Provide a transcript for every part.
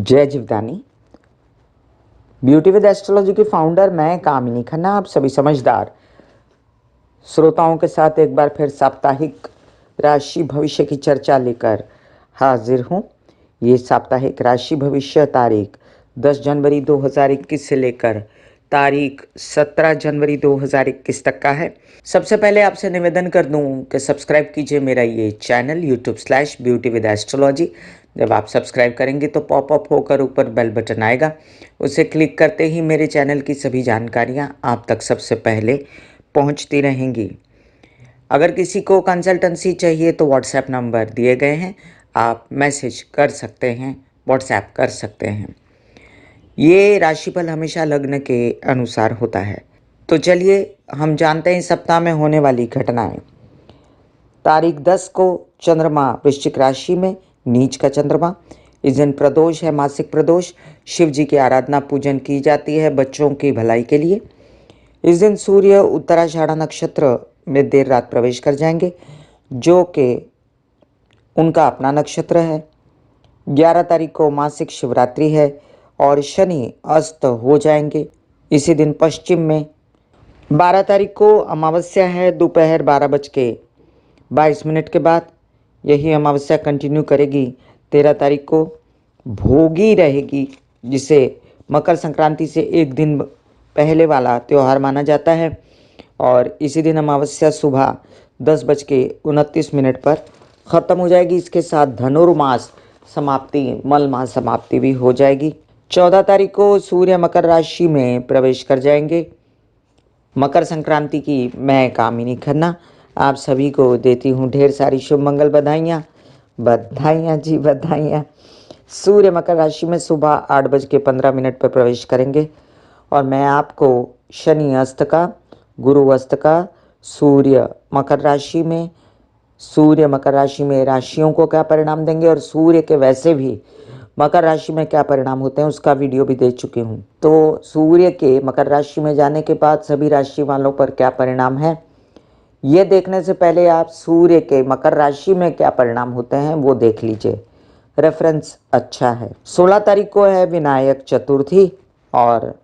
जय Jivdani. Beauty with astrology के founder मैं कामिनी खन्ना, आप सभी समझदार श्रोताओं के साथ एक बार फिर साप्ताहिक राशि भविष्य की चर्चा लेकर हाजिर हूँ। ये साप्ताहिक राशि भविष्य तारीख 10 जनवरी 2021 से लेकर तारीख 17 जनवरी 2021 तक का है। सबसे पहले आपसे निवेदन कर दूं कि सब्सक्राइब कीजिए मेरा ये चैनल YouTube/ब्यूटी विद एस्ट्रोलॉजी। जब आप सब्सक्राइब करेंगे तो पॉपअप होकर ऊपर बेल बटन आएगा, उसे क्लिक करते ही मेरे चैनल की सभी जानकारियां आप तक सबसे पहले पहुंचती रहेंगी। अगर किसी को कंसल्टेंसी चाहिए तो व्हाट्सएप नंबर दिए गए हैं, आप मैसेज कर सकते हैं, व्हाट्सएप कर सकते हैं। ये राशिफल हमेशा लग्न के अनुसार होता है। तो चलिए हम जानते हैं सप्ताह में होने वाली घटनाएं। तारीख 10 को चंद्रमा वृश्चिक राशि में, नीच का चंद्रमा। इस दिन प्रदोष है, मासिक प्रदोष। शिव जी की आराधना पूजन की जाती है बच्चों की भलाई के लिए। इस दिन सूर्य उत्तराषाढ़ा नक्षत्र में देर रात प्रवेश कर जाएंगे, जो कि उनका अपना नक्षत्र है। 11 तारीख को मासिक शिवरात्रि है और शनि अस्त हो जाएंगे इसी दिन पश्चिम में। 12 तारीख को अमावस्या है, दोपहर 12:22 के बाद। यही अमावस्या कंटिन्यू करेगी। 13 तारीख को भोगी रहेगी, जिसे मकर संक्रांति से एक दिन पहले वाला त्यौहार माना जाता है। और इसी दिन अमावस्या सुबह 10:29 पर ख़त्म हो जाएगी। इसके साथ धनुर्मास समाप्ति, मल मास समाप्ति भी हो जाएगी। 14 तारीख को सूर्य मकर राशि में प्रवेश कर जाएंगे। मकर संक्रांति की मैं कामिनी खन्ना आप सभी को देती हूँ ढेर सारी शुभ मंगल बधाइयाँ। बधाइयाँ जी बधाइयाँ। सूर्य मकर राशि में सुबह 8:15 पर प्रवेश करेंगे और मैं आपको शनि अस्त का, गुरु अस्त का, सूर्य मकर राशि में, राशियों को क्या परिणाम देंगे और सूर्य के वैसे भी मकर राशि में क्या परिणाम होते हैं उसका वीडियो भी दे चुकी हूँ। तो सूर्य के मकर राशि में जाने के बाद सभी राशि वालों पर क्या परिणाम है, ये देखने से पहले आप सूर्य के मकर राशि में क्या परिणाम होते हैं वो देख लीजिए, रेफरेंस अच्छा है। 16 तारीख को है विनायक चतुर्थी और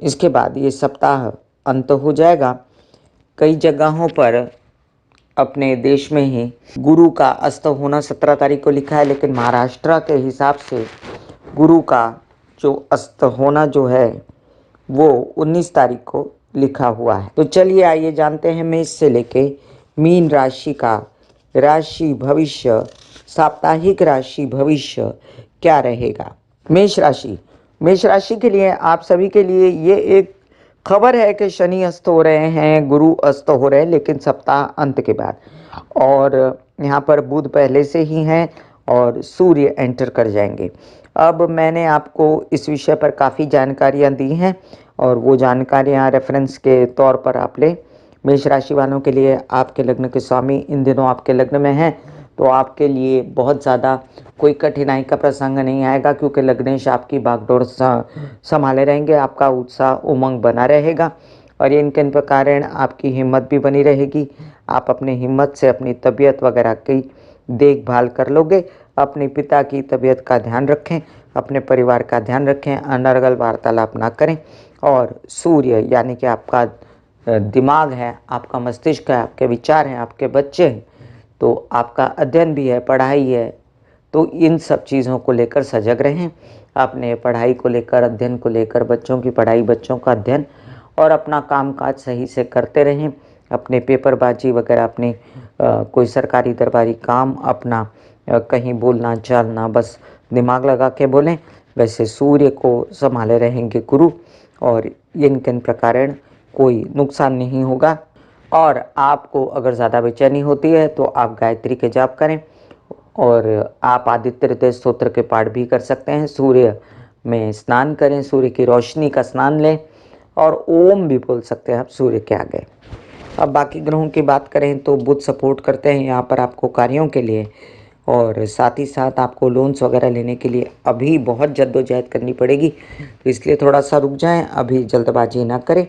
इसके बाद ये सप्ताह अंत हो जाएगा। कई जगहों पर अपने देश में ही गुरु का अस्त होना 17 तारीख को लिखा है, लेकिन महाराष्ट्र के हिसाब से गुरु का जो अस्त होना जो है वो 19 तारीख को लिखा हुआ है। तो चलिए आइए जानते हैं मेष से लेके मीन राशि का राशि भविष्य, साप्ताहिक राशि भविष्य क्या रहेगा। मेष राशि के लिए आप सभी के लिए ये एक खबर है कि शनि अस्त हो रहे हैं, गुरु अस्त हो रहे हैं, लेकिन सप्ताह अंत के बाद। और यहाँ पर बुध पहले से ही हैं और सूर्य एंटर कर जाएंगे। अब मैंने आपको इस विषय पर काफ़ी जानकारियाँ दी हैं और वो जानकारियाँ रेफरेंस के तौर पर आप लें। मेष राशि वालों के लिए आपके लग्न के स्वामी इन दिनों आपके लग्न में हैं, तो आपके लिए बहुत ज़्यादा कोई कठिनाई का प्रसंग नहीं आएगा, क्योंकि लग्नेश आपकी बागडोर संभाले रहेंगे। आपका उत्साह उमंग बना रहेगा और इनके कारण आपकी हिम्मत भी बनी रहेगी। आप अपनी हिम्मत से अपनी तबीयत वगैरह की देखभाल कर लोगे। अपने पिता की तबीयत का ध्यान रखें, अपने परिवार का ध्यान रखें, अनर्गल वार्तालाप ना करें। और सूर्य यानी कि आपका दिमाग है, आपका मस्तिष्क है, आपके विचार हैं, आपके बच्चे हैं, तो आपका अध्ययन भी है, पढ़ाई है, तो इन सब चीज़ों को लेकर सजग रहें। अपने पढ़ाई को लेकर, अध्ययन को लेकर, बच्चों की पढ़ाई, बच्चों का अध्ययन और अपना कामकाज सही से करते रहें। अपने पेपरबाजी वगैरह, अपने कोई सरकारी दरबारी काम, अपना कहीं बोलना चालना बस दिमाग लगा के बोलें। वैसे सूर्य को संभाले रहेंगे गुरु और इनके प्रकार कोई नुकसान नहीं होगा। और आपको अगर ज़्यादा बेचैनी होती है तो आप गायत्री के जाप करें और आप आदित्य हृदय स्तोत्र के पाठ भी कर सकते हैं। सूर्य में स्नान करें, सूर्य की रोशनी का स्नान लें और ओम भी बोल सकते हैं आप सूर्य के आगे। अब बाकी ग्रहों की बात करें तो बुध सपोर्ट करते हैं यहाँ पर आपको कार्यों के लिए, और साथ ही साथ आपको लोन्स वगैरह लेने के लिए अभी बहुत जद्दोजहद करनी पड़ेगी, तो इसलिए थोड़ा सा रुक जाएं, अभी जल्दबाजी ना करें।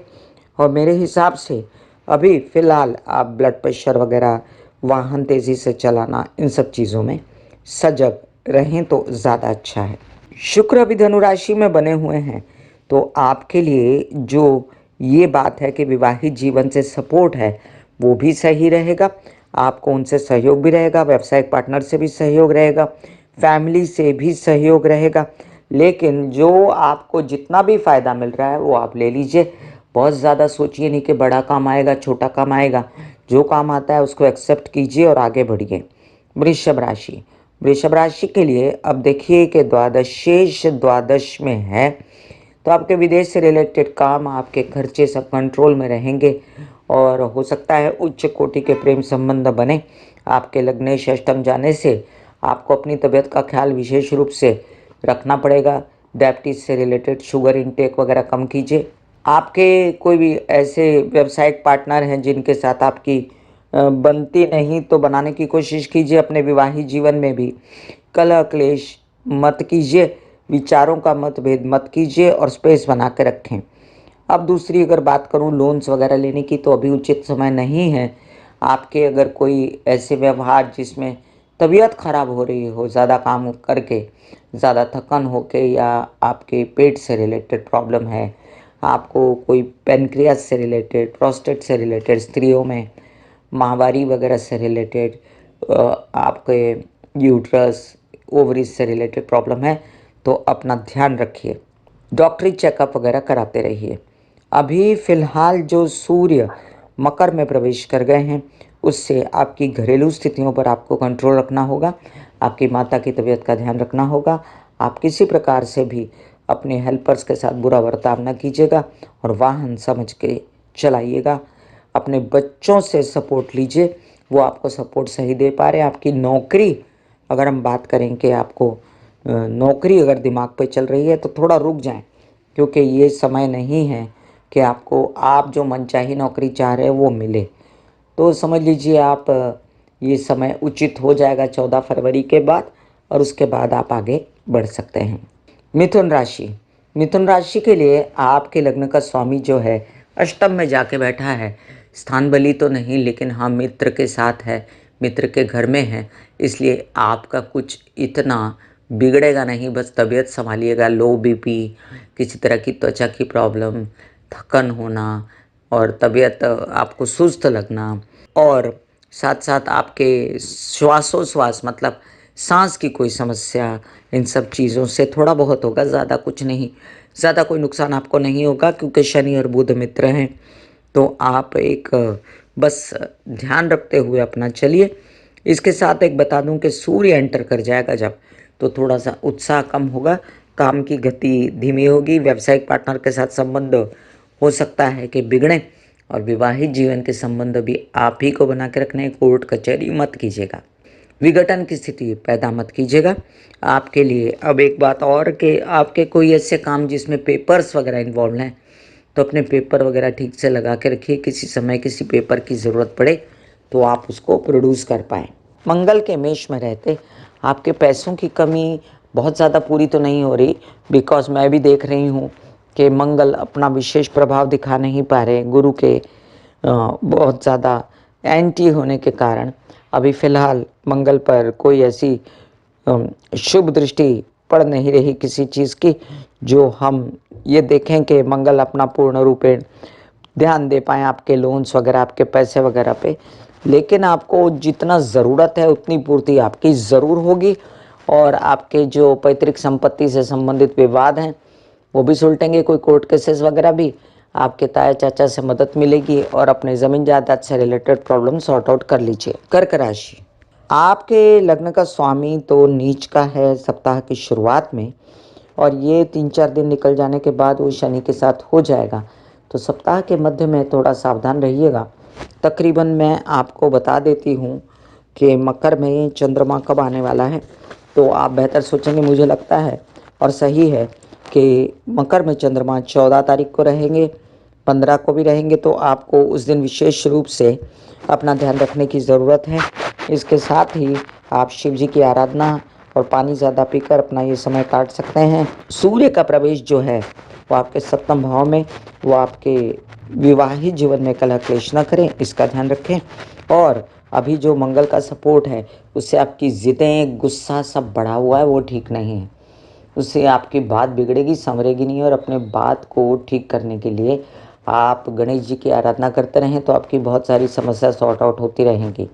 और मेरे हिसाब से अभी फ़िलहाल आप ब्लड प्रेशर वगैरह, वाहन तेज़ी से चलाना, इन सब चीज़ों में सजग रहें तो ज़्यादा अच्छा है। शुक्र अभी धनु राशि में बने हुए हैं, तो आपके लिए जो ये बात है कि विवाहित जीवन से सपोर्ट है, वो भी सही रहेगा। आपको उनसे सहयोग भी रहेगा, व्यावसायिक पार्टनर से भी सहयोग रहेगा, फैमिली से भी सहयोग रहेगा। लेकिन जो आपको जितना भी फ़ायदा मिल रहा है, वो आप ले लीजिए। बहुत ज़्यादा सोचिए नहीं कि बड़ा काम आएगा, छोटा काम आएगा। जो काम आता है उसको एक्सेप्ट कीजिए और आगे बढ़िए। वृषभ राशि, वृषभ राशि के लिए अब देखिए कि द्वादश शेष द्वादश में है, तो आपके विदेश से रिलेटेड काम, आपके खर्चे सब कंट्रोल में रहेंगे और हो सकता है उच्च कोटि के प्रेम संबंध बने। आपके लग्नेश अष्टम जाने से आपको अपनी तबीयत का ख्याल विशेष रूप से रखना पड़ेगा। डायबिटीज से रिलेटेड शुगर इनटेक वगैरह कम कीजिए। आपके कोई भी ऐसे व्यावसायिक पार्टनर हैं जिनके साथ आपकी बनती नहीं, तो बनाने की कोशिश कीजिए। अपने विवाहित जीवन में भी कलह क्लेश मत कीजिए, विचारों का मतभेद मत कीजिए और स्पेस बना के रखें। अब दूसरी अगर बात करूं लोन्स वगैरह लेने की, तो अभी उचित समय नहीं है। आपके अगर कोई ऐसे व्यवहार जिसमें तबीयत खराब हो रही हो, ज़्यादा काम करके, ज़्यादा थकन होके, या आपके पेट से रिलेटेड प्रॉब्लम है, आपको कोई पेनक्रियास से रिलेटेड, प्रोस्टेट से रिलेटेड, स्त्रियों में माहवारी वगैरह से रिलेटेड, आपके यूट्रस ओवरीज से रिलेटेड प्रॉब्लम है, तो अपना ध्यान रखिए। डॉक्टरी चेकअप वगैरह कराते रहिए। अभी फ़िलहाल जो सूर्य मकर में प्रवेश कर गए हैं, उससे आपकी घरेलू स्थितियों पर आपको कंट्रोल रखना होगा। आपकी माता की तबीयत का ध्यान रखना होगा। आप किसी प्रकार से भी अपने हेल्पर्स के साथ बुरा बर्ताव न कीजिएगा और वाहन समझ के चलाइएगा। अपने बच्चों से सपोर्ट लीजिए, वो आपको सपोर्ट सही दे पा रहे हैं। आपकी नौकरी, अगर हम बात करें कि आपको नौकरी अगर दिमाग पे चल रही है, तो थोड़ा रुक जाएं, क्योंकि ये समय नहीं है कि आपको आप जो मनचाही नौकरी चाह रहे हैं वो मिले। तो समझ लीजिए आप ये समय उचित हो जाएगा 14 फरवरी के बाद, और उसके बाद आप आगे बढ़ सकते हैं। मिथुन राशि, मिथुन राशि के लिए आपके लग्न का स्वामी जो है अष्टम में जाके बैठा है। स्थान बली तो नहीं, लेकिन हाँ मित्र के साथ है, मित्र के घर में है, इसलिए आपका कुछ इतना बिगड़ेगा नहीं। बस तबीयत संभालिएगा, लो बीपी, किसी तरह की त्वचा की प्रॉब्लम, थकन होना और तबीयत आपको सुस्त लगना, और साथ साथ आपके श्वासोश्वास मतलब सांस की कोई समस्या, इन सब चीज़ों से थोड़ा बहुत होगा, ज़्यादा कुछ नहीं। ज़्यादा कोई नुकसान आपको नहीं होगा, क्योंकि शनि और बुध मित्र हैं। तो आप एक बस ध्यान रखते हुए अपना चलिए। इसके साथ एक बता दूं कि सूर्य एंटर कर जाएगा जब, तो थोड़ा सा उत्साह कम होगा, काम की गति धीमी होगी, व्यावसायिक पार्टनर के साथ संबंध हो सकता है कि बिगड़े, और विवाहित जीवन के संबंध भी आप ही को बना के रखने। कोर्ट कचहरी मत कीजिएगा, विघटन की स्थिति पैदा मत कीजिएगा। आपके लिए अब एक बात और कि आपके कोई ऐसे काम जिसमें पेपर्स वगैरह इन्वॉल्व हैं, तो अपने पेपर वगैरह ठीक से लगा के रखिए। किसी समय किसी पेपर की ज़रूरत पड़े तो आप उसको प्रोड्यूस कर पाएँ। मंगल के मेष में रहते आपके पैसों की कमी बहुत ज़्यादा पूरी तो नहीं हो रही, बिकॉज मैं भी देख रही हूँ कि मंगल अपना विशेष प्रभाव दिखा नहीं पा रहे। गुरु के बहुत ज़्यादा एंटी होने के कारण अभी फ़िलहाल मंगल पर कोई ऐसी शुभ दृष्टि पड़ नहीं रही किसी चीज़ की, जो हम ये देखें कि मंगल अपना पूर्ण रूपेण ध्यान दे पाएँ आपके लोन्स वगैरह, आपके पैसे वगैरह पे। लेकिन आपको जितना ज़रूरत है उतनी पूर्ति आपकी ज़रूर होगी, और आपके जो पैतृक संपत्ति से संबंधित विवाद हैं वो भी सुलटेंगे। कोई कोर्ट केसेस वगैरह भी, आपके ताया चाचा से मदद मिलेगी, और अपने ज़मीन जायदाद से रिलेटेड प्रॉब्लम सॉर्ट आउट कर लीजिए। कर्क राशि, आपके लग्न का स्वामी तो नीच का है सप्ताह की शुरुआत में, और ये 3-4 दिन निकल जाने के बाद वो शनि के साथ हो जाएगा। तो सप्ताह के मध्य में थोड़ा सावधान रहिएगा। तकरीबन मैं आपको बता देती हूँ कि मकर में चंद्रमा कब आने वाला है, तो आप बेहतर सोचेंगे। मुझे लगता है और सही है कि मकर में चंद्रमा 14 तारीख को रहेंगे, 15 को भी रहेंगे, तो आपको उस दिन विशेष रूप से अपना ध्यान रखने की ज़रूरत है। इसके साथ ही आप शिव जी की आराधना और पानी ज़्यादा पीकर अपना ये समय काट सकते हैं। सूर्य का प्रवेश जो है वो आपके सप्तम भाव में, वो आपके विवाहित जीवन में कलह क्लेश न करें, इसका ध्यान रखें। और अभी जो मंगल का सपोर्ट है उससे आपकी ज़िद्दें, गुस्सा सब बढ़ा हुआ है, वो ठीक नहीं है। उससे आपकी बात बिगड़ेगी, संवरेगी नहीं। और अपने बात को ठीक करने के लिए आप गणेश जी की आराधना करते रहें तो आपकी बहुत सारी समस्या सॉर्ट आउट होती रहेंगी।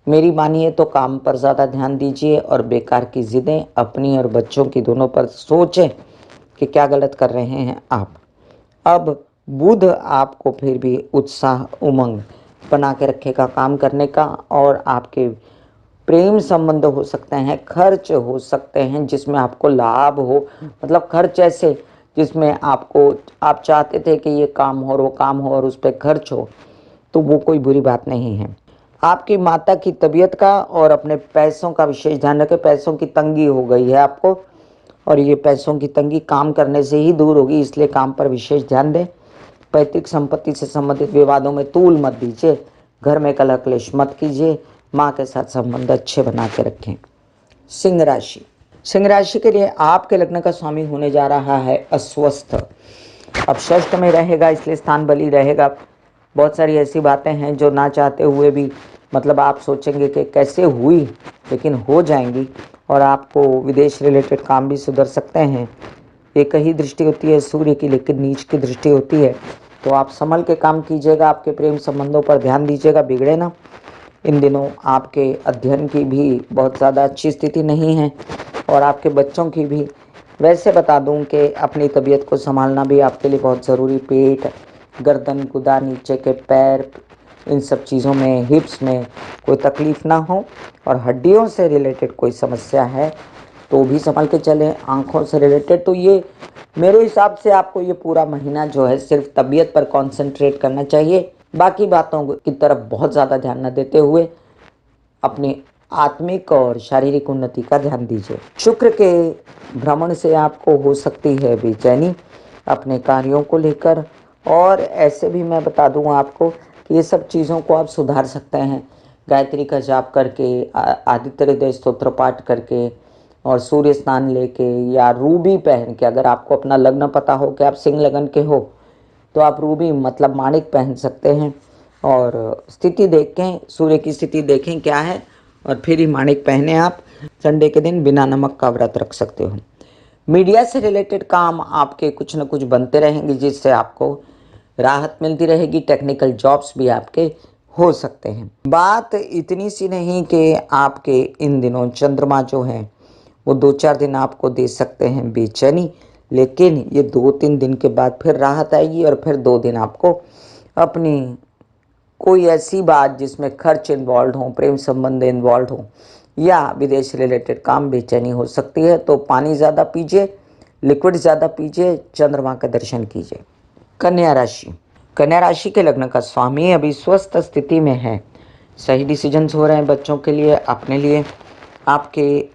मेरी मानिए तो काम पर ज़्यादा ध्यान दीजिए और बेकार की ज़िदें अपनी और बच्चों की दोनों पर सोचें कि क्या गलत कर रहे हैं आप। अब बुध आपको फिर भी उत्साह उमंग बना के रखेगा काम करने का, और आपके प्रेम संबंध हो सकते हैं, खर्च हो सकते हैं जिसमें आपको लाभ हो, मतलब खर्च ऐसे जिसमें आपको आप चाहते थे कि ये काम हो और वो काम हो और उस पर खर्च हो, तो वो कोई बुरी बात नहीं है। आपकी माता की तबीयत का और अपने पैसों का विशेष ध्यान रखें। पैसों की तंगी हो गई है आपको, और ये पैसों की तंगी काम करने से ही दूर होगी, इसलिए काम पर विशेष ध्यान दें। पैतृक संपत्ति से संबंधित विवादों में तूल मत दीजिए, घर में कलह क्लेश मत कीजिए, माँ के साथ संबंध अच्छे बना के रखें। सिंह राशि, सिंह राशि के लिए आपके लग्न का स्वामी होने जा रहा है अस्वस्थ। अब षष्ठ में रहेगा, इसलिए स्थान बली रहेगा। बहुत सारी ऐसी बातें हैं जो ना चाहते हुए भी, मतलब आप सोचेंगे कि कैसे हुई, लेकिन हो जाएंगी, और आपको विदेश रिलेटेड काम भी सुधर सकते हैं। एक ही दृष्टि होती है सूर्य की, लेकिन नीच की दृष्टि होती है, तो आप संभल के काम कीजिएगा। आपके प्रेम संबंधों पर ध्यान दीजिएगा, बिगड़े ना। इन दिनों आपके अध्ययन की भी बहुत ज़्यादा अच्छी स्थिति नहीं है, और आपके बच्चों की भी। वैसे बता दूं कि अपनी तबीयत को संभालना भी आपके लिए बहुत ज़रूरी। पेट, गर्दन, गुदा, नीचे के पैर, इन सब चीज़ों में, हिप्स में कोई तकलीफ़ ना हो, और हड्डियों से रिलेटेड कोई समस्या है तो भी संभल के चलें। आँखों से रिलेटेड तो ये मेरे हिसाब से आपको ये पूरा महीना जो है सिर्फ तबीयत पर कॉन्सेंट्रेट करना चाहिए, बाकी बातों की तरफ बहुत ज़्यादा ध्यान न देते हुए अपनी आत्मिक और शारीरिक उन्नति का ध्यान दीजिए। शुक्र के भ्रमण से आपको हो सकती है बेचैनी अपने कार्यों को लेकर, और ऐसे भी मैं बता दूं आपको कि ये सब चीज़ों को आप सुधार सकते हैं। गायत्री का जाप करके, आदित्य हृदय स्तोत्र पाठ करके, और सूर्य स्नान लेके, या रूबी पहन के। अगर आपको अपना लग्न पता हो कि आप सिंह लगन के हो तो आप रूबी मतलब माणिक पहन सकते हैं, और स्थिति देखें, सूर्य की स्थिति देखें क्या है, और फिर ही माणिक पहने। आप संडे के दिन बिना नमक का व्रत रख सकते हो। मीडिया से रिलेटेड काम आपके कुछ न कुछ बनते रहेंगे, जिससे आपको राहत मिलती रहेगी। टेक्निकल जॉब्स भी आपके हो सकते हैं। बात इतनी सी नहीं कि आपके इन दिनों चंद्रमा जो है वो 2-4 दिन आपको दे सकते हैं बेचैनी, लेकिन ये 2-3 दिन के बाद फिर राहत आएगी, और फिर 2 दिन आपको अपनी कोई ऐसी बात जिसमें खर्च इन्वॉल्व हो, प्रेम संबंध इन्वॉल्व हो, या विदेश रिलेटेड काम बेचैनी हो सकती है। तो पानी ज़्यादा पीजिए, लिक्विड ज़्यादा पीजिए, चंद्रमा का दर्शन कीजिए। कन्या राशि, कन्या राशि के लग्न का स्वामी अभी स्वस्थ स्थिति में है। सही डिसीजंस हो रहे हैं बच्चों के लिए, अपने लिए। आपके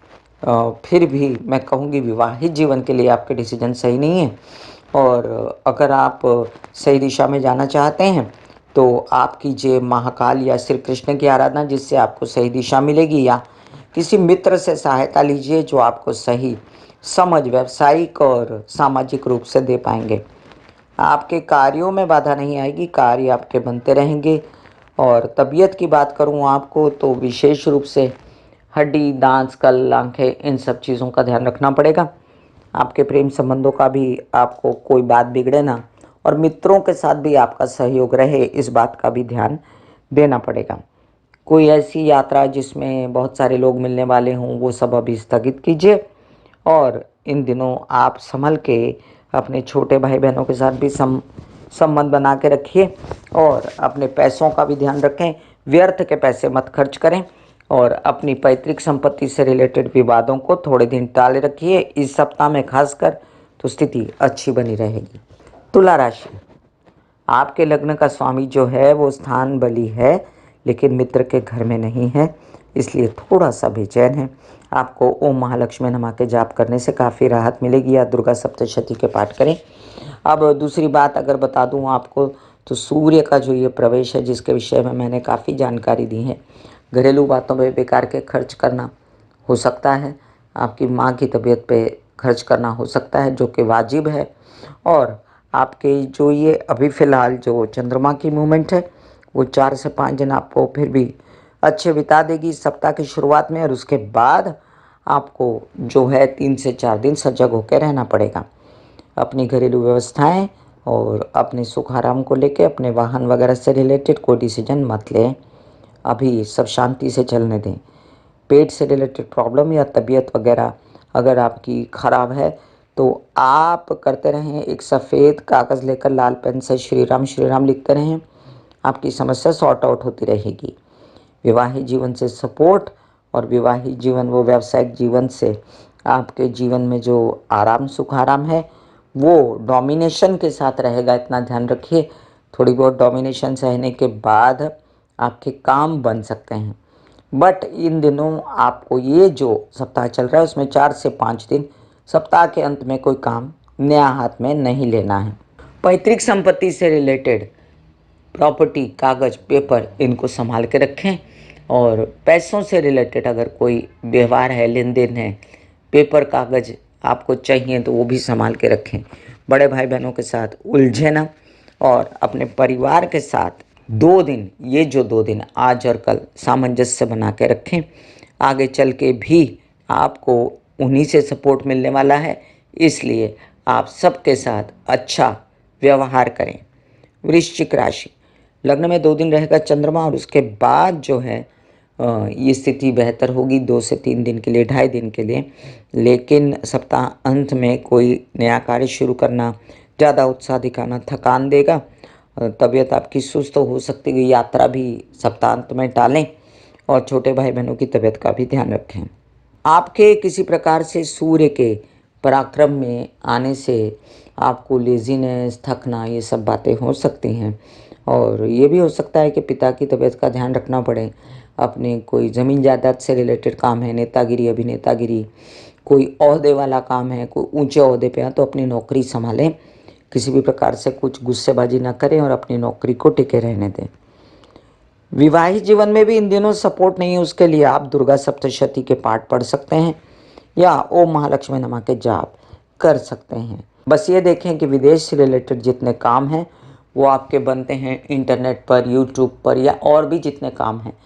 फिर भी मैं कहूँगी विवाहित जीवन के लिए आपके डिसीजन सही नहीं है, और अगर आप सही दिशा में जाना चाहते हैं तो आप कीजिए महाकाल या श्री कृष्ण की आराधना, जिससे आपको सही दिशा मिलेगी, या किसी मित्र से सहायता लीजिए जो आपको सही समझ व्यावसायिक और सामाजिक रूप से दे पाएंगे। आपके कार्यों में बाधा नहीं आएगी, कार्य आपके बनते रहेंगे। और तबीयत की बात करूं आपको तो विशेष रूप से हड्डी, दांत, कल, आंखें, इन सब चीज़ों का ध्यान रखना पड़ेगा। आपके प्रेम संबंधों का भी आपको कोई बात बिगड़े ना, और मित्रों के साथ भी आपका सहयोग रहे, इस बात का भी ध्यान देना पड़ेगा। कोई ऐसी यात्रा जिसमें बहुत सारे लोग मिलने वाले हों वो सब अभी स्थगित कीजिए, और इन दिनों आप संभल के अपने छोटे भाई बहनों के साथ भी संबंध बना के रखिए, और अपने पैसों का भी ध्यान रखें। व्यर्थ के पैसे मत खर्च करें, और अपनी पैतृक संपत्ति से रिलेटेड विवादों को थोड़े दिन टाले रखिए। इस सप्ताह में खासकर तो स्थिति अच्छी बनी रहेगी। तुला राशि, आपके लग्न का स्वामी जो है वो स्थान बली है, लेकिन मित्र के घर में नहीं है, इसलिए थोड़ा सा बेचैन है। आपको ओम महालक्ष्मी नमा के जाप करने से काफ़ी राहत मिलेगी, या दुर्गा सप्तशती के पाठ करें। अब दूसरी बात अगर बता दूं आपको, तो सूर्य का जो ये प्रवेश है, जिसके विषय में मैंने काफ़ी जानकारी दी है, घरेलू बातों में बेकार के खर्च करना हो सकता है। आपकी माँ की तबीयत पे खर्च करना हो सकता है, जो कि वाजिब है। और आपके जो ये अभी फ़िलहाल जो चंद्रमा की मूवमेंट है वो 4 से 5 दिन आपको फिर भी अच्छे बिता देगी सप्ताह की शुरुआत में, और उसके बाद आपको जो है 3 से 4 दिन सजग होकर रहना पड़ेगा। अपनी घरेलू व्यवस्थाएं और अपने सुख आराम को लेके अपने वाहन वगैरह से रिलेटेड कोई डिसीजन मत लें। अभी सब शांति से चलने दें। पेट से रिलेटेड प्रॉब्लम या तबीयत वगैरह अगर आपकी ख़राब है तो आप करते रहें, एक सफ़ेद कागज़ लेकर लाल पेन से श्री राम लिखते रहें। आपकी समस्या सॉर्ट आउट होती रहेगी। विवाहित जीवन से सपोर्ट और विवाहित जीवन व व्यावसायिक जीवन से आपके जीवन में जो आराम सुख आराम है वो डोमिनेशन के साथ रहेगा, इतना ध्यान रखिए। थोड़ी बहुत डोमिनेशन सहने के बाद आपके काम बन सकते हैं। बट इन दिनों आपको ये जो सप्ताह चल रहा है उसमें 4 से 5 दिन सप्ताह के अंत में कोई काम नया हाथ में नहीं लेना है। पैतृक संपत्ति से रिलेटेड प्रॉपर्टी, कागज़, पेपर इनको संभाल के रखें। और पैसों से रिलेटेड अगर कोई व्यवहार है, लेन देन है, पेपर कागज़ आपको चाहिए तो वो भी संभाल के रखें। बड़े भाई बहनों के साथ उलझे ना, और अपने परिवार के साथ 2 दिन, ये जो 2 दिन आज और कल सामंजस्य बना के रखें। आगे चल के भी आपको उन्हीं से सपोर्ट मिलने वाला है, इसलिए आप सबके साथ अच्छा व्यवहार करें। वृश्चिक राशि, लग्न में 2 दिन रहेगा चंद्रमा और उसके बाद जो है ये स्थिति बेहतर होगी 2 से 3 दिन के लिए, 2.5 दिन के लिए। लेकिन सप्ताह अंत में कोई नया कार्य शुरू करना, ज़्यादा उत्साह दिखाना थकान देगा। तबीयत आपकी सुस्त हो सकती है, यात्रा भी सप्ताहांत में टालें और छोटे भाई बहनों की तबीयत का भी ध्यान रखें। आपके किसी प्रकार से सूर्य के पराक्रम में आने से आपको लेज़ीनेस, थकना, ये सब बातें हो सकती हैं। और ये भी हो सकता है कि पिता की तबीयत का ध्यान रखना पड़े। अपने कोई ज़मीन जायदाद से रिलेटेड काम है, नेतागिरी, अभिनेतागिरी, कोई ओहदे वाला काम है, कोई ऊंचे ओहदे पे है तो अपनी नौकरी संभालें। किसी भी प्रकार से कुछ गुस्सेबाजी ना करें और अपनी नौकरी को टिके रहने दें। विवाहित जीवन में भी इन दिनों सपोर्ट नहीं है, उसके लिए आप दुर्गा सप्तशती के पाठ पढ़ सकते हैं या ओम महालक्ष्मी नमः के जाप कर सकते हैं। बस ये देखें कि विदेश से रिलेटेड जितने काम हैं वो आपके बनते हैं इंटरनेट पर, यूट्यूब पर, या और भी जितने काम हैं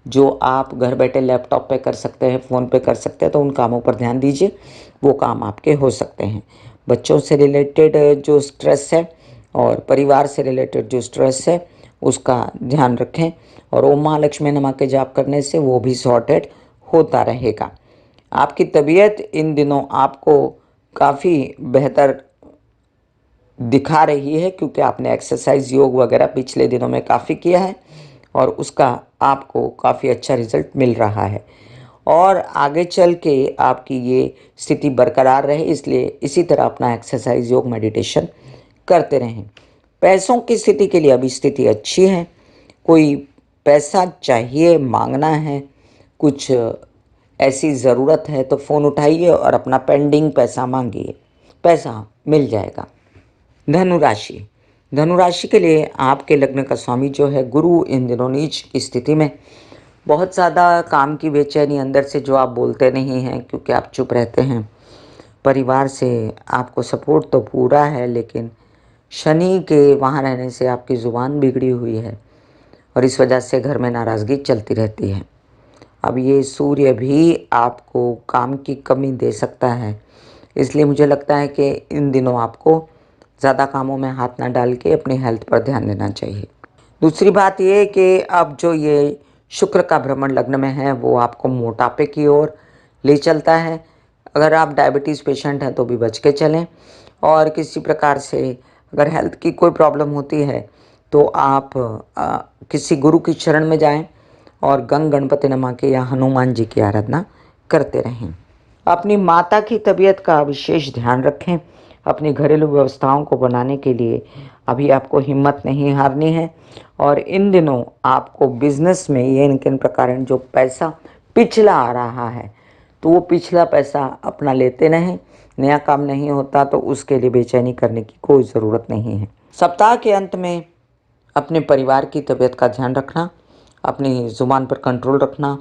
जो आप घर बैठे लैपटॉप पे कर सकते हैं, फ़ोन पे कर सकते हैं, तो उन कामों पर ध्यान दीजिए, वो काम आपके हो सकते हैं। बच्चों से रिलेटेड जो स्ट्रेस है और परिवार से रिलेटेड जो स्ट्रेस है उसका ध्यान रखें, और ओम महालक्ष्मी नमः के जाप करने से वो भी सॉर्टेड होता रहेगा। आपकी तबीयत इन दिनों आपको काफ़ी बेहतर दिखा रही है क्योंकि आपने एक्सरसाइज, योग वगैरह पिछले दिनों में काफ़ी किया है और उसका आपको काफ़ी अच्छा रिजल्ट मिल रहा है। और आगे चल के आपकी ये स्थिति बरकरार रहे, इसलिए इसी तरह अपना एक्सरसाइज, योग, मेडिटेशन करते रहें। पैसों की स्थिति के लिए अभी स्थिति अच्छी है। कोई पैसा चाहिए, मांगना है, कुछ ऐसी ज़रूरत है तो फ़ोन उठाइए और अपना पेंडिंग पैसा मांगिए, पैसा मिल जाएगा। धनु राशि, धनु राशि के लिए आपके लग्न का स्वामी जो है गुरु इन दिनों नीच की स्थिति में, बहुत ज़्यादा काम की बेचैनी अंदर से जो आप बोलते नहीं हैं क्योंकि आप चुप रहते हैं। परिवार से आपको सपोर्ट तो पूरा है, लेकिन शनि के वहाँ रहने से आपकी ज़ुबान बिगड़ी हुई है और इस वजह से घर में नाराज़गी चलती रहती है। अब ये सूर्य भी आपको काम की कमी दे सकता है, इसलिए मुझे लगता है कि इन दिनों आपको ज़्यादा कामों में हाथ ना डाल के अपनी हेल्थ पर ध्यान देना चाहिए। दूसरी बात ये कि अब जो ये शुक्र का भ्रमण लग्न में है वो आपको मोटापे की ओर ले चलता है। अगर आप डायबिटीज़ पेशेंट हैं तो भी बच के चलें, और किसी प्रकार से अगर हेल्थ की कोई प्रॉब्लम होती है तो आप किसी गुरु की शरण में जाएं और गणपति नमः के या हनुमान जी की आराधना करते रहें। अपनी माता की तबीयत का विशेष ध्यान रखें। अपनी घरेलू व्यवस्थाओं को बनाने के लिए अभी आपको हिम्मत नहीं हारनी है, और इन दिनों आपको बिजनेस में ये किन प्रकार जो पैसा पिछला आ रहा है तो वो पिछला पैसा अपना लेते रहें। नया काम नहीं होता तो उसके लिए बेचैनी करने की कोई ज़रूरत नहीं है। सप्ताह के अंत में अपने परिवार की तबीयत का ध्यान रखना, अपनी ज़ुबान पर कंट्रोल रखना,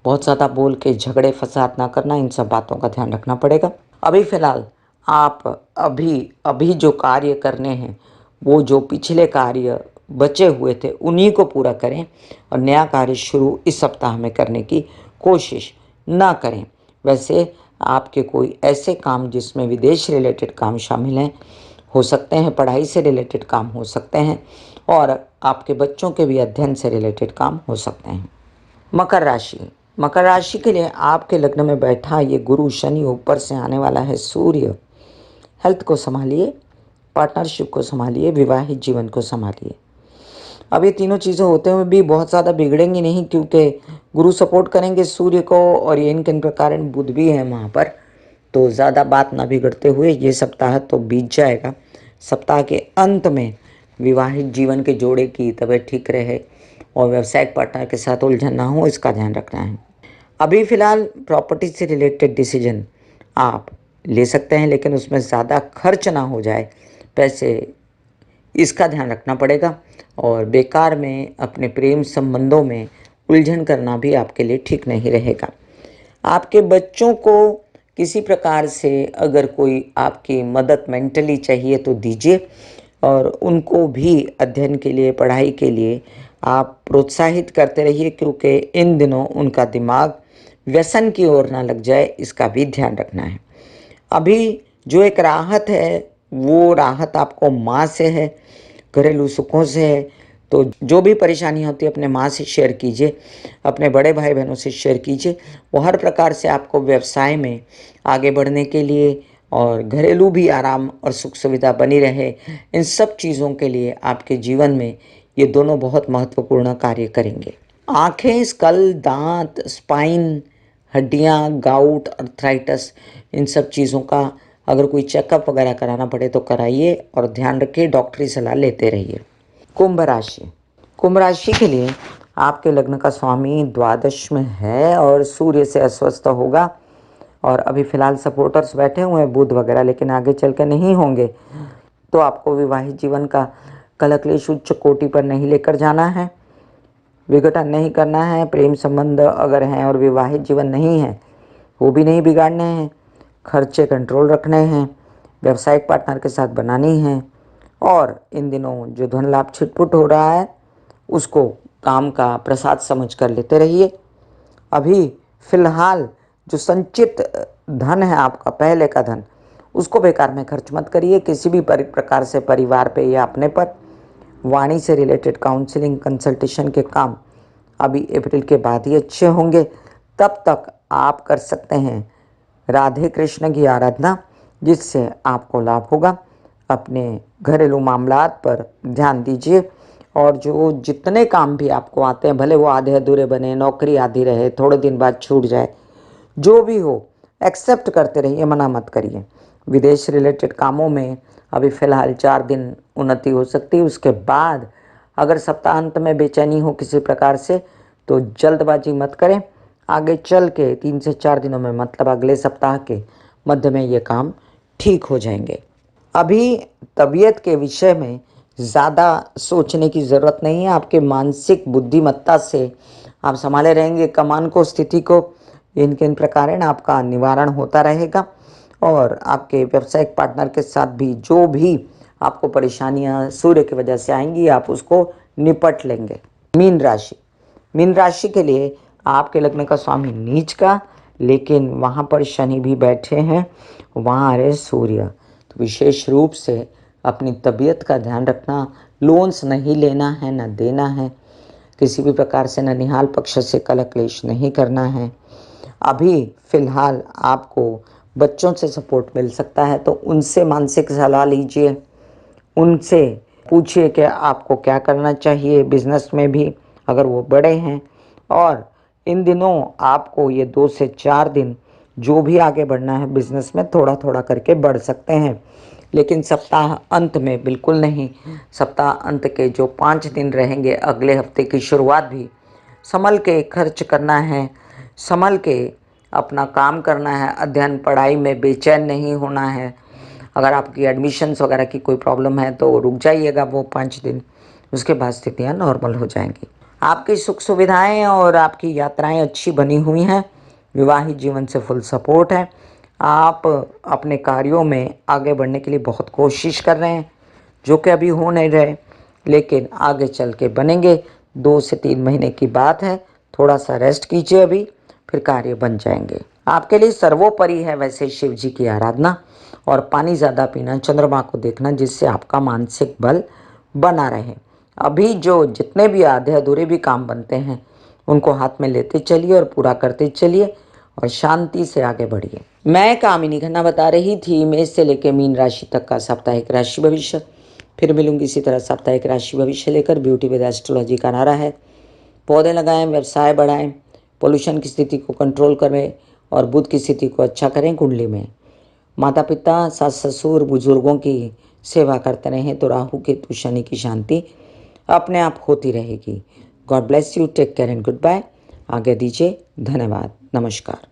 बहुत ज़्यादा बोल के झगड़े फसाद ना करना, इन सब बातों का ध्यान रखना पड़ेगा। अभी फ़िलहाल आप अभी जो कार्य करने हैं वो जो पिछले कार्य बचे हुए थे उन्हीं को पूरा करें और नया कार्य शुरू इस सप्ताह में करने की कोशिश ना करें। वैसे आपके कोई ऐसे काम जिसमें विदेश रिलेटेड काम शामिल हैं हो सकते हैं, पढ़ाई से रिलेटेड काम हो सकते हैं और आपके बच्चों के भी अध्ययन से रिलेटेड काम हो सकते हैं। मकर राशि, मकर राशि के लिए आपके लग्न में बैठा ये गुरु शनि, ऊपर से आने वाला है सूर्य। हेल्थ को संभालिए, पार्टनरशिप को संभालिए, विवाहित जीवन को संभालिए। अब ये तीनों चीज़ें होते हुए भी बहुत ज़्यादा बिगड़ेंगी नहीं, क्योंकि गुरु सपोर्ट करेंगे सूर्य को और ये इनके कारण बुध भी है वहाँ पर, तो ज़्यादा बात ना बिगड़ते हुए ये सप्ताह तो बीत जाएगा। सप्ताह के अंत में विवाहित जीवन के जोड़े की तबीयत ठीक रहे और व्यावसायिक पार्टनर के साथ उलझन ना हो, इसका ध्यान रखना है। अभी फ़िलहाल प्रॉपर्टी से रिलेटेड डिसीजन आप ले सकते हैं, लेकिन उसमें ज़्यादा खर्च ना हो जाए पैसे, इसका ध्यान रखना पड़ेगा। और बेकार में अपने प्रेम संबंधों में उलझन करना भी आपके लिए ठीक नहीं रहेगा। आपके बच्चों को किसी प्रकार से अगर कोई आपकी मदद मेंटली चाहिए तो दीजिए, और उनको भी अध्ययन के लिए, पढ़ाई के लिए आप प्रोत्साहित करते रहिए, क्योंकि इन दिनों उनका दिमाग व्यसन की ओर ना लग जाए, इसका भी ध्यान रखना है। अभी जो एक राहत है वो राहत आपको माँ से है, घरेलू सुखों से है। तो जो भी परेशानी होती है अपने माँ से शेयर कीजिए, अपने बड़े भाई बहनों से शेयर कीजिए। वो हर प्रकार से आपको व्यवसाय में आगे बढ़ने के लिए और घरेलू भी आराम और सुख सुविधा बनी रहे, इन सब चीज़ों के लिए आपके जीवन में ये दोनों बहुत महत्वपूर्ण कार्य करेंगे। आँखें, स्कल, दांत, स्पाइन, हड्डियाँ, गाउट, अर्थराइटिस, इन सब चीज़ों का अगर कोई चेकअप वगैरह कराना पड़े तो कराइए और ध्यान रखिए, डॉक्टरी सलाह लेते रहिए। कुंभ राशि, कुंभ राशि के लिए आपके लग्न का स्वामी द्वादश में है और सूर्य से अस्वस्थ होगा, और अभी फ़िलहाल सपोर्टर्स बैठे हुए हैं बुध वगैरह, लेकिन आगे चल के नहीं होंगे। तो आपको विवाहित जीवन का कलह-क्लेश उच्च कोटि पर नहीं लेकर जाना है, विघटन नहीं करना है। प्रेम संबंध अगर हैं और विवाहित जीवन नहीं है, वो भी नहीं बिगाड़ने हैं। खर्चे कंट्रोल रखने हैं, व्यावसायिक पार्टनर के साथ बनानी है। और इन दिनों जो धन लाभ छिटपुट हो रहा है उसको काम का प्रसाद समझ कर लेते रहिए। अभी फ़िलहाल जो संचित धन है आपका, पहले का धन, उसको बेकार में खर्च मत करिए किसी भी प्रकार से, परिवार पे या अपने पर। वाणी से रिलेटेड काउंसलिंग, कंसल्टेशन के काम अभी अप्रैल के बाद ही अच्छे होंगे। तब तक आप कर सकते हैं राधे कृष्ण की आराधना, जिससे आपको लाभ होगा। अपने घरेलू मामलात पर ध्यान दीजिए, और जो जितने काम भी आपको आते हैं, भले वो आधे अधूरे बने, नौकरी आधी रहे, थोड़े दिन बाद छूट जाए, जो भी हो एक्सेप्ट करते रहिए, मना मत करिए। विदेश रिलेटेड कामों में अभी फ़िलहाल 4 दिन उन्नति हो सकती है। उसके बाद अगर सप्ताहांत में बेचैनी हो किसी प्रकार से तो जल्दबाजी मत करें। आगे चल के 3 से 4 दिनों में, मतलब अगले सप्ताह के मध्य में, ये काम ठीक हो जाएंगे। अभी तबीयत के विषय में ज़्यादा सोचने की ज़रूरत नहीं है। आपके मानसिक बुद्धिमत्ता से आप संभाले रहेंगे कमान को, स्थिति को। इन प्रकार आपका निवारण होता रहेगा, और आपके व्यावसायिक पार्टनर के साथ भी जो भी आपको परेशानियां सूर्य की वजह से आएंगी, आप उसको निपट लेंगे। मीन राशि, मीन राशि के लिए आपके लग्न का स्वामी नीच का, लेकिन वहाँ पर शनि भी बैठे हैं, वहाँ आ रहे सूर्य। तो विशेष रूप से अपनी तबीयत का ध्यान रखना, लोन्स नहीं लेना है, न देना है, किसी भी प्रकार से ननिहाल पक्ष से कलह क्लेश नहीं करना है। अभी फ़िलहाल आपको बच्चों से सपोर्ट मिल सकता है, तो उनसे मानसिक सलाह लीजिए, उनसे पूछिए कि आपको क्या करना चाहिए बिजनेस में भी, अगर वो बड़े हैं। और इन दिनों आपको ये 2 से 4 दिन जो भी आगे बढ़ना है बिजनेस में, थोड़ा थोड़ा करके बढ़ सकते हैं, लेकिन सप्ताह अंत में बिल्कुल नहीं। सप्ताह अंत के जो 5 दिन रहेंगे, अगले हफ्ते की शुरुआत भी संभल के खर्च करना है, संभल के अपना काम करना है, अध्ययन पढ़ाई में बेचैन नहीं होना है। अगर आपकी एडमिशन्स वगैरह की कोई प्रॉब्लम है तो रुक जाइएगा वो 5 दिन, उसके बाद स्थितियाँ नॉर्मल हो जाएंगी। आपकी सुख सुविधाएं और आपकी यात्राएं अच्छी बनी हुई हैं, विवाहित जीवन से फुल सपोर्ट है। आप अपने कार्यों में आगे बढ़ने के लिए बहुत कोशिश कर रहे हैं, जो कि अभी हो नहीं रहे, लेकिन आगे चल के बनेंगे। 2 से 3 महीने की बात है, थोड़ा सा रेस्ट कीजिए अभी, फिर कार्य बन जाएंगे। आपके लिए सर्वोपरि है वैसे शिव जी की आराधना और पानी ज़्यादा पीना, चंद्रमा को देखना, जिससे आपका मानसिक बल बना रहे। अभी जो जितने भी आधे अधूरे भी काम बनते हैं उनको हाथ में लेते चलिए और पूरा करते चलिए और शांति से आगे बढ़िए। मैं कामिनी खन्ना बता रही थी मेष से लेकर मीन राशि तक का साप्ताहिक राशि भविष्य। फिर मिलूंगी इसी तरह साप्ताहिक राशि भविष्य लेकर। ब्यूटी विद एस्ट्रोलॉजी का नारा है पौधे लगाएं, व्यवसाय बढ़ाएं, पोल्यूशन की स्थिति को कंट्रोल करें और बुध की स्थिति को अच्छा करें कुंडली में। माता पिता, सास ससुर, बुजुर्गों की सेवा करते रहें तो राहु केतु शनि की शांति अपने आप होती रहेगी। God bless you, take care and good bye. आगे दीजिए, धन्यवाद, नमस्कार।